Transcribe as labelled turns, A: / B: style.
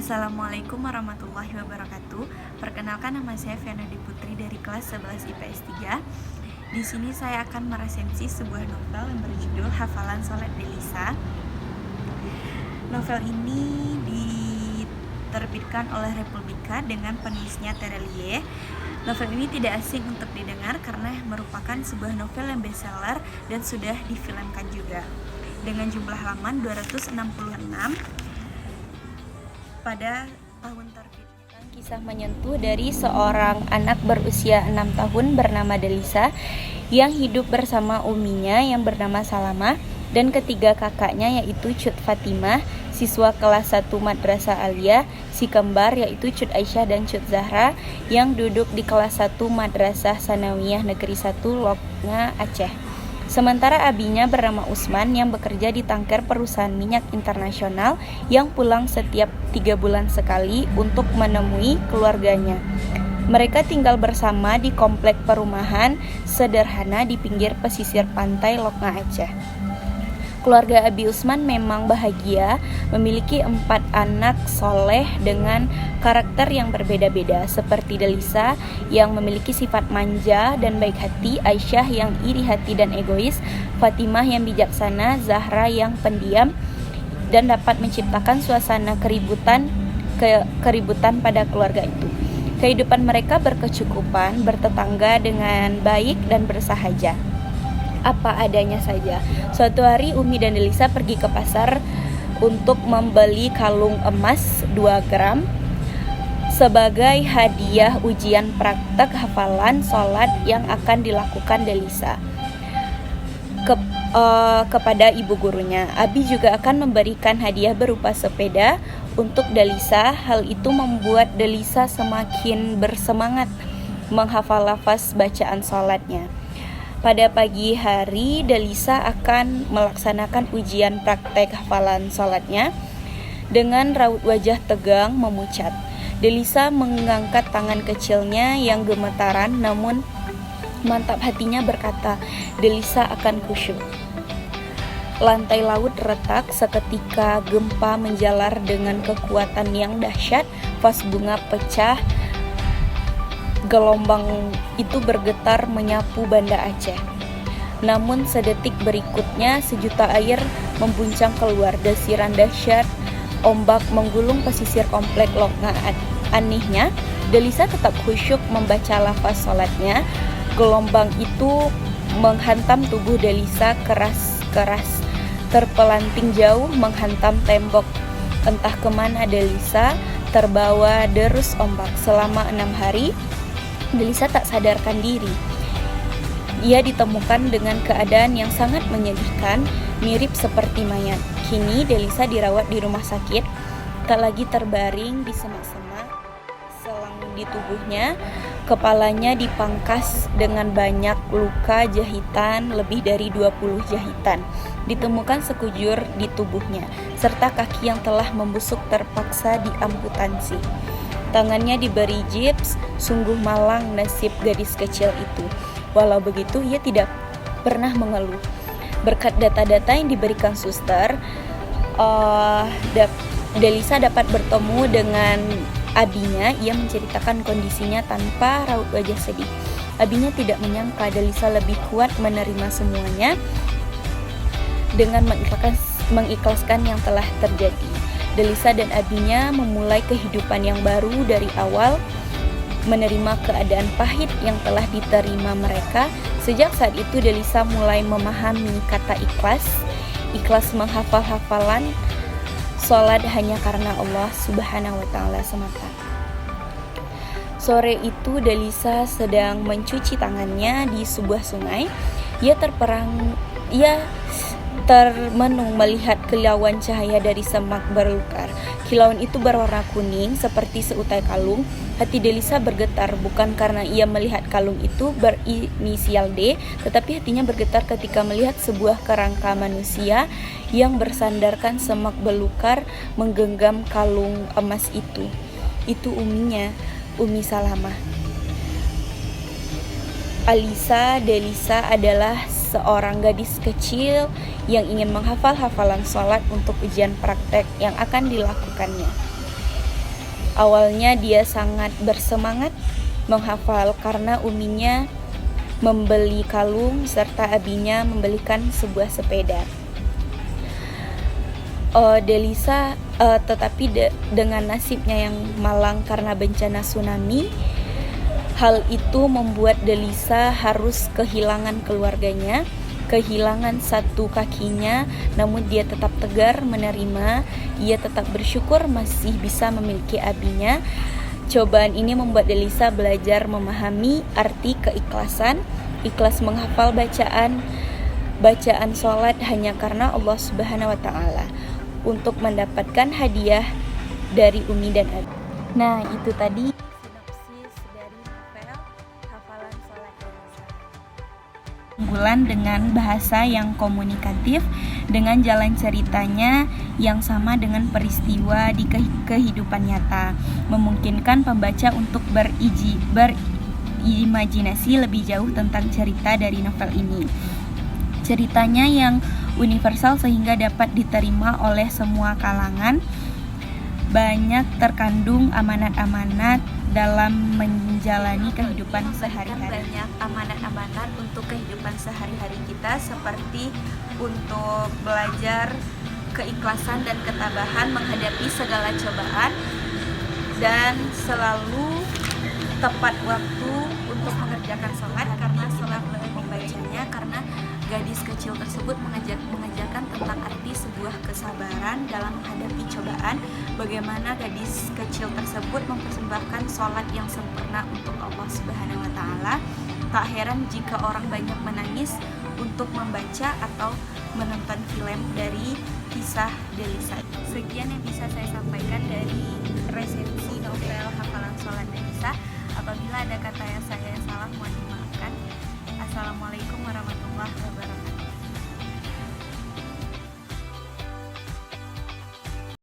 A: Assalamualaikum warahmatullahi wabarakatuh. Perkenalkan, nama saya Fianadi Putri dari kelas 11 IPS 3. Di sini saya akan meresensi sebuah novel yang berjudul Hafalan Sholat Delisa. Novel ini diterbitkan oleh Republika dengan penulisnya Terelie. Novel ini tidak asing untuk didengar karena merupakan sebuah novel yang bestseller dan sudah difilmkan juga. Dengan jumlah halaman 266 pada tahun terbit.
B: Kisah menyentuh dari seorang anak berusia 6 tahun bernama Delisa yang hidup bersama uminya yang bernama Salamah dan ketiga kakaknya yaitu Cut Fatimah, siswa kelas 1 Madrasah Aliyah, si kembar yaitu Cut Aisyah dan Cut Zahra yang duduk di kelas 1 Madrasah Sanawiyah Negeri 1 Loknga, Aceh. Sementara abinya bernama Usman yang bekerja di tangker perusahaan minyak internasional yang pulang setiap 3 bulan sekali untuk menemui keluarganya. Mereka tinggal bersama di komplek perumahan sederhana di pinggir pesisir pantai Loknga, Aceh. Keluarga Abi Usman memang bahagia, memiliki 4 anak soleh dengan karakter yang berbeda-beda, seperti Delisa yang memiliki sifat manja dan baik hati, Aisyah yang iri hati dan egois, Fatimah yang bijaksana, Zahra yang pendiam dan dapat menciptakan suasana keributan pada keluarga itu. Kehidupan mereka berkecukupan, bertetangga dengan baik dan bersahaja. Apa adanya saja. Suatu hari Umi dan Delisa pergi ke pasar untuk membeli kalung emas 2 gram sebagai hadiah ujian praktek hafalan sholat yang akan dilakukan Delisa kepada ibu gurunya. Abi juga akan memberikan hadiah berupa sepeda untuk Delisa. Hal itu membuat Delisa semakin bersemangat menghafal lafaz bacaan sholatnya. Pada pagi hari, Delisa akan melaksanakan ujian praktek hafalan sholatnya dengan raut wajah tegang memucat. Delisa mengangkat tangan kecilnya yang gemetaran, namun mantap hatinya berkata, Delisa akan khusyuk. Lantai laut retak, seketika gempa menjalar dengan kekuatan yang dahsyat, vas bunga pecah. Gelombang itu bergetar menyapu Banda Aceh. Namun sedetik berikutnya sejuta air membuncang keluar. Desiran dahsyat ombak menggulung pesisir komplek Loknga. Anehnya, Delisa tetap khusyuk membaca lafaz sholatnya. Gelombang itu menghantam tubuh Delisa keras-keras, terpelanting jauh menghantam tembok. Entah kemana Delisa terbawa derus ombak. Selama 6 hari Delisa tak sadarkan diri. Ia ditemukan dengan keadaan yang sangat menyedihkan, mirip seperti mayat. Kini Delisa dirawat di rumah sakit, tak lagi terbaring di semak-semak selang di tubuhnya. Kepalanya dipangkas dengan banyak luka jahitan, lebih dari 20 jahitan ditemukan sekujur di tubuhnya, serta kaki yang telah membusuk terpaksa diamputansi. Tangannya diberi gips. Sungguh malang nasib gadis kecil itu. Walau begitu, ia tidak pernah mengeluh. Berkat data-data yang diberikan suster, Delisa dapat bertemu dengan abinya. Ia menceritakan kondisinya tanpa raut wajah sedih. Abinya tidak menyangka Delisa lebih kuat menerima semuanya dengan mengikhlaskan yang telah terjadi. Delisa dan abinya memulai kehidupan yang baru dari awal, menerima keadaan pahit yang telah diterima mereka. Sejak saat itu Delisa mulai memahami kata ikhlas. Ikhlas menghafal hafalan sholat hanya karena Allah Subhanahu wa Ta'ala semata. Sore itu Delisa sedang mencuci tangannya di sebuah sungai. Ia termenung melihat kilauan cahaya dari semak berlukar. Kilauan itu berwarna kuning seperti seutai kalung. Hati Delisa bergetar, bukan karena ia melihat kalung itu berinisial D, tetapi hatinya bergetar ketika melihat sebuah kerangka manusia yang bersandarkan semak belukar menggenggam kalung emas itu. Itu uminya, Umi Salamah. Delisa adalah seorang gadis kecil yang ingin menghafal hafalan sholat untuk ujian praktek yang akan dilakukannya. Awalnya dia sangat bersemangat menghafal karena uminya membeli kalung serta abinya membelikan sebuah sepeda. Delisa tetapi dengan nasibnya yang malang karena bencana tsunami, hal itu membuat Delisa harus kehilangan keluarganya, kehilangan satu kakinya, namun dia tetap tegar menerima. Ia tetap bersyukur masih bisa memiliki abinya. Cobaan ini membuat Delisa belajar memahami arti keikhlasan, ikhlas menghafal bacaan sholat hanya karena Allah Subhanahu wa Ta'ala, untuk mendapatkan hadiah dari Umi dan Abi. Nah, itu tadi sinopsis dari novel Hafalan Sholat Delisa. Unggulan dengan bahasa yang komunikatif, dengan jalan ceritanya yang sama dengan peristiwa di kehidupan nyata, memungkinkan pembaca untuk berimajinasi lebih jauh tentang cerita dari novel ini. Ceritanya yang universal sehingga dapat diterima oleh semua kalangan. Banyak terkandung amanat-amanat dalam menjalani kehidupan sehari-hari. Banyak amanat-amanat untuk kehidupan sehari-hari kita, seperti untuk belajar keikhlasan dan ketabahan menghadapi segala cobaan, dan selalu tepat waktu untuk mengerjakan sholat, karena sholat lebih membacanya, karena gadis kecil tersebut mengajarkan tentang arti sebuah kesabaran dalam menghadapi cobaan, bagaimana gadis kecil tersebut mempersembahkan sholat yang sempurna untuk Allah Subhanahu wa Ta'ala. Tak heran jika orang banyak menangis untuk membaca atau menonton film dari kisah Delisa. Sekian yang bisa saya sampaikan dari resensi